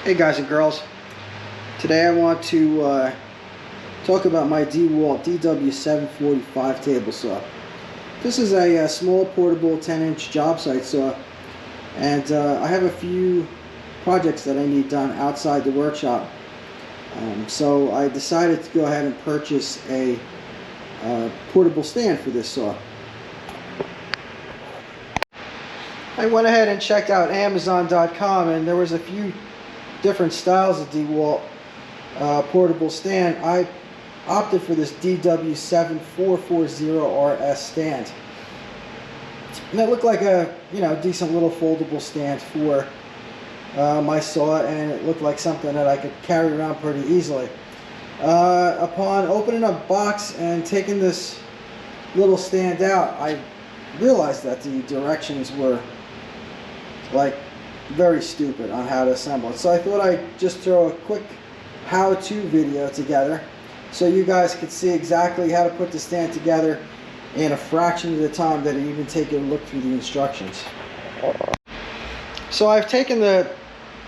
Hey guys and girls, today I want to talk about my Dewalt DW7440 table saw. This is a small portable 10-inch job site saw, and I have a few projects that I need done outside the workshop. So I decided to go ahead and purchase a portable stand for this saw. I went ahead and checked out Amazon.com, and there was a few different styles of Dewalt portable stand. I opted for this DW7440rs stand, and it looked like a decent little foldable stand for my saw, and it looked like something that I could carry around pretty easily. Upon opening up the box and taking this little stand out, I realized that the directions were like very stupid on how to assemble it. So I thought I'd just throw a quick how-to video together so you guys could see exactly how to put the stand together in a fraction of the time that it even take you to look through the instructions. So I've taken the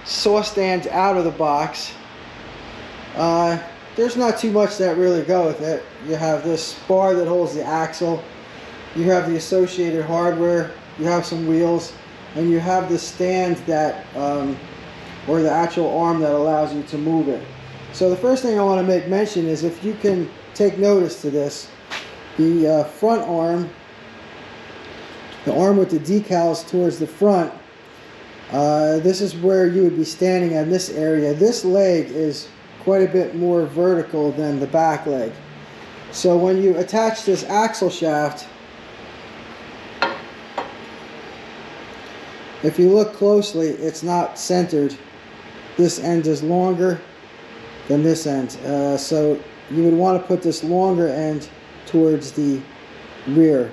saw stand out of the box. There's not too much that really go with it. You have this bar that holds the axle, you have the associated hardware, you have some wheels, and you have the stand that, or the actual arm that allows you to move it. So the first thing I want to make mention is, if you can take notice to this, the front arm, the arm with the decals towards the front, this is where you would be standing in this area. This leg is quite a bit more vertical than the back leg. So when you attach this axle shaft, if you look closely, it's not centered. This end is longer than this end. So you would want to put this longer end towards the rear.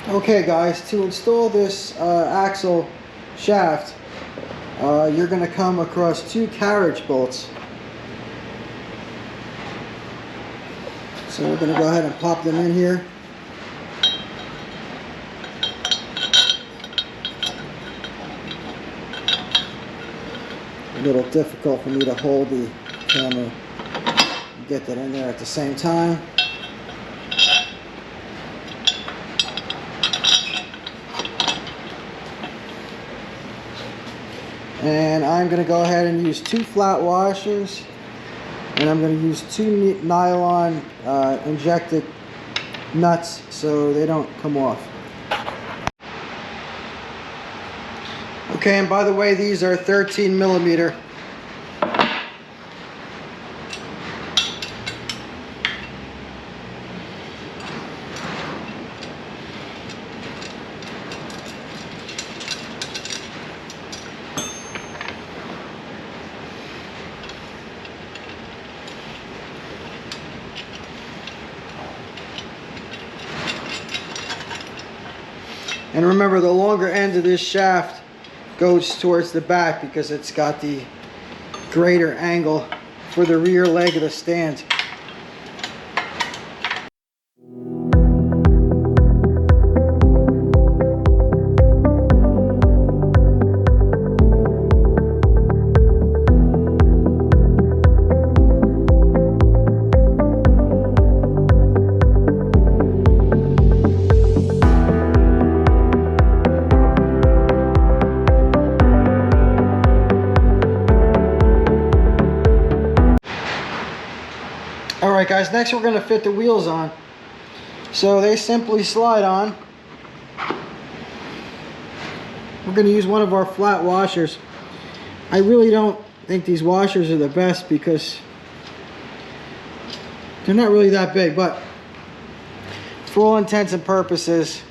Okay guys, to install this axle shaft, you're going to come across two carriage bolts. So we're going to go ahead and pop them in here. A little difficult for me to hold the camera and get that in there at the same time. And I'm going to go ahead and use two flat washers. And I'm going to use two nylon injected nuts so they don't come off. Okay, and by the way, these are 13 millimeter. And remember, the longer end of this shaft goes towards the back because it's got the greater angle for the rear leg of the stand. Alright guys, next we're going to fit the wheels on. So they simply slide on. We're going to use one of our flat washers. I really don't think these washers are the best because they're not really that big, but for all intents and purposes,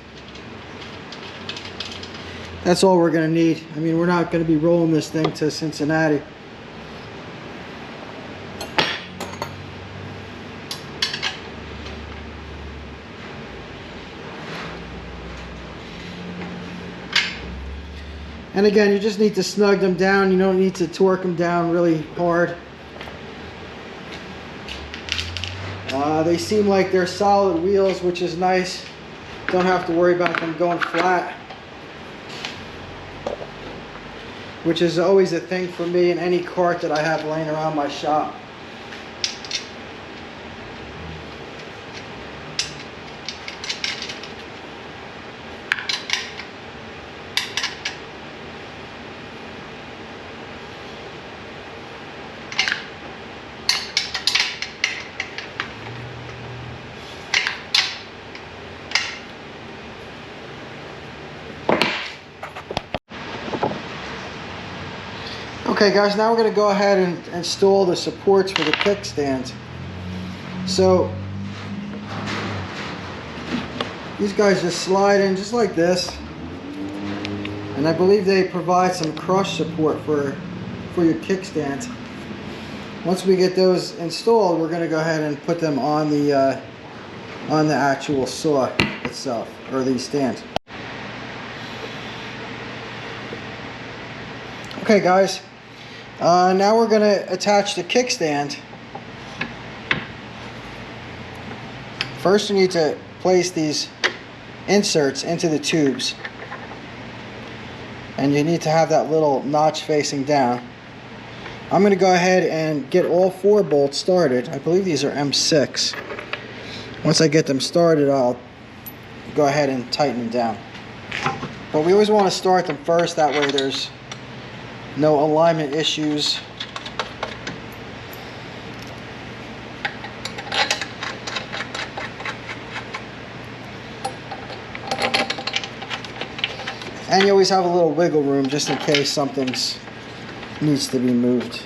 that's all we're going to need. I mean, we're not going to be rolling this thing to Cincinnati. And again, you just need to snug them down. You don't need to torque them down really hard. They seem like they're solid wheels, which is nice. don't have to worry about them going flat, which is always a thing for me in any cart that I have laying around my shop. Okay guys, now we're going to go ahead and install the supports for the kickstand. So these guys just slide in just like this, and I believe they provide some crush support for your kickstand. Once we get those installed, we're going to go ahead and put them on the actual saw itself, or the stand. Okay guys, now we're going to attach the kickstand. First you need to place these inserts into the tubes, and you need to have that little notch facing down. I'm going to go ahead and get all 4 bolts started. I believe these are M6. Once I get them started, I'll go ahead and tighten them down. But we always want to start them first, that way there's no alignment issues. And you always have a little wiggle room just in case something needs to be moved.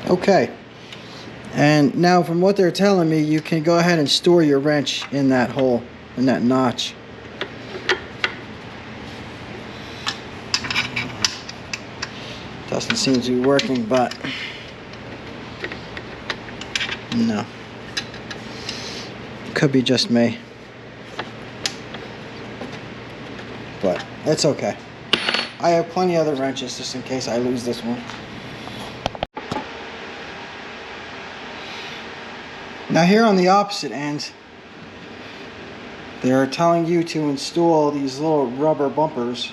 Okay, and now from what they're telling me, you can go ahead and store your wrench in that hole, in that notch. Doesn't seem to be working, but no. Could be just me, but it's okay. I have plenty of other wrenches just in case I lose this one. Now here on the opposite end, they're telling you to install these little rubber bumpers.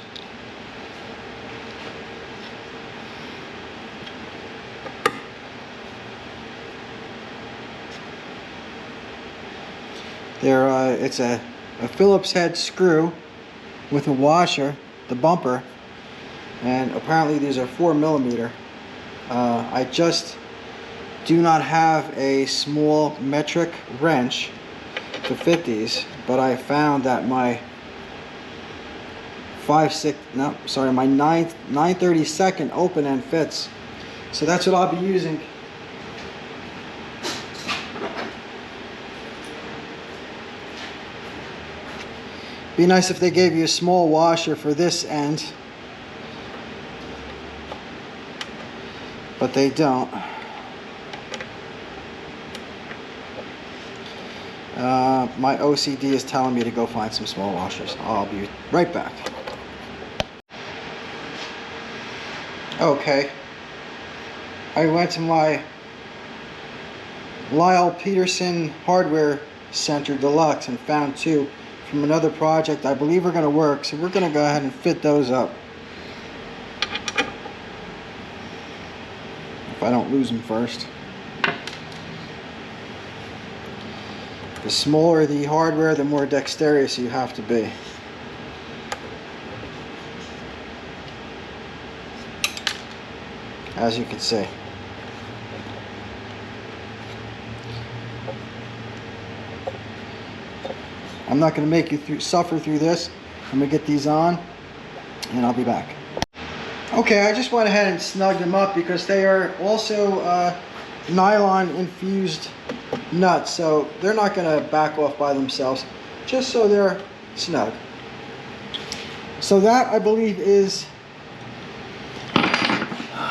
It's a Phillips head screw with a washer, the bumper, and apparently these are 4mm. I just do not have a small metric wrench to fit these, but I found that my 9/32 open end fits, so that's what I'll be using. Be nice if they gave you a small washer for this end, but they don't. My OCD is telling me to go find some small washers. I'll be right back. Okay, I went to my Lyle Peterson Hardware Center Deluxe and found 2 from another project I believe are going to work, so we're going to go ahead and fit those up. I don't lose them first. The smaller the hardware, the more dexterous you have to be. As you can see. I'm not going to make you suffer through this. I'm going to get these on and I'll be back. Okay, I just went ahead and snugged them up because they are also nylon infused nuts, so they're not going to back off by themselves, just so they're snug. So that, I believe, is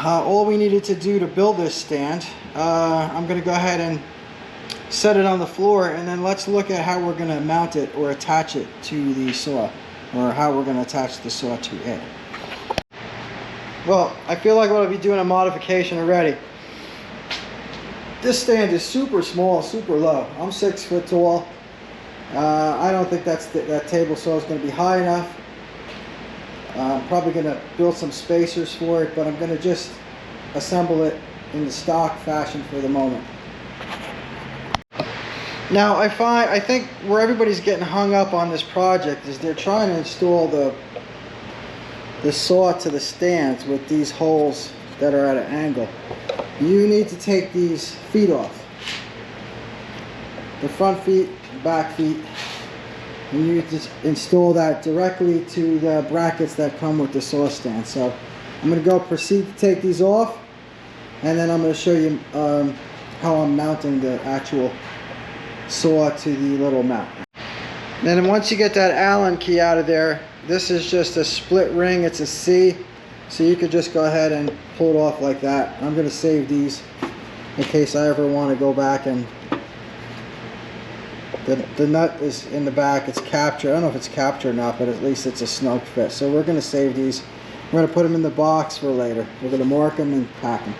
all we needed to do to build this stand. I'm going to go ahead and set it on the floor, and then let's look at how we're going to mount it or attach it to the saw, or how we're going to attach the saw to it. Well, I feel like I'm going to be doing a modification already. This stand is super small, super low. I'm 6 foot tall. I don't think that table saw is going to be high enough. I'm probably going to build some spacers for it, but I'm going to just assemble it in the stock fashion for the moment. Now, I think where everybody's getting hung up on this project is they're trying to install the saw to the stands with these holes that are at an angle. You need to take these feet off. The front feet, back feet. And you just install that directly to the brackets that come with the saw stand. So I'm going to proceed to take these off, and then I'm going to show you how I'm mounting the actual saw to the little mount. And then once you get that Allen key out of there, this is just a split ring. It's a C, so you could just go ahead and pull it off like that. I'm going to save these in case I ever want to go back and the nut is in the back. It's captured. I don't know if it's captured or not, but at least it's a snug fit. So we're going to save these. We're going to put them in the box for later. We're going to mark them and pack them.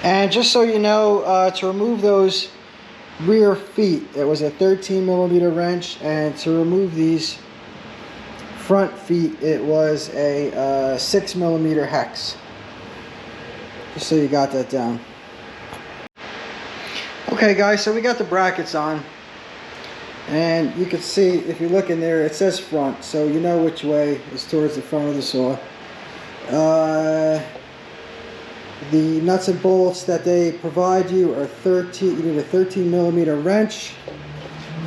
And just so you know, to remove those rear feet, it was a 13mm wrench, and to remove these front feet, it was a 6mm hex. Just so you got that down. Okay guys, so we got the brackets on, and you can see, if you look in there, it says front, so you know which way is towards the front of the saw. The nuts and bolts that they provide you are you need a 13mm wrench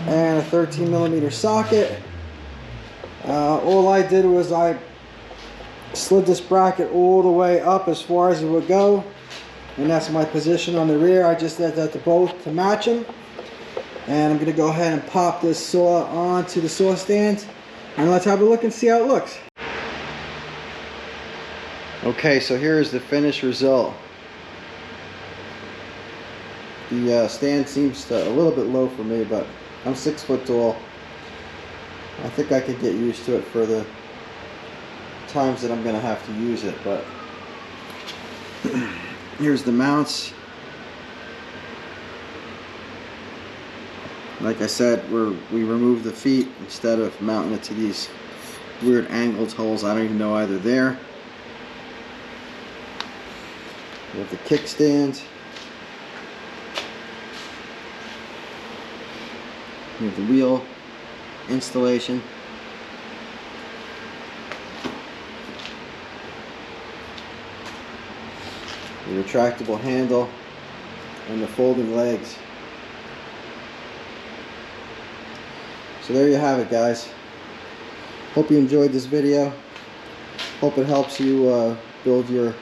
and a 13mm socket. All I did was I slid this bracket all the way up as far as it would go, and that's my position on the rear. I just did that to both to match them, and I'm going to go ahead and pop this saw onto the saw stand, and let's have a look and see how it looks. Okay, so here's the finished result. The stand seems a little bit low for me, but I'm 6 foot tall. I think I could get used to it for the times that I'm going to have to use it, but here's the mounts. Like I said, we removed the feet instead of mounting it to these weird angled holes. I don't even know why they're there. We have the kickstand. We have the wheel installation. The retractable handle and the folding legs. So there you have it, guys. Hope you enjoyed this video. Hope it helps you build your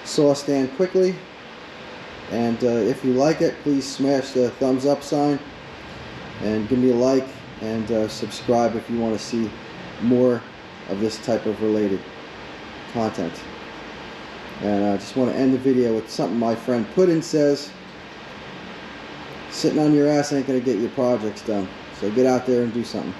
saw stand quickly. And if you like it, please smash the thumbs up sign and give me a like, and subscribe if you want to see more of this type of related content. And I just want to end the video with something my friend Puddin says: sitting on your ass ain't gonna get your projects done, so get out there and do something.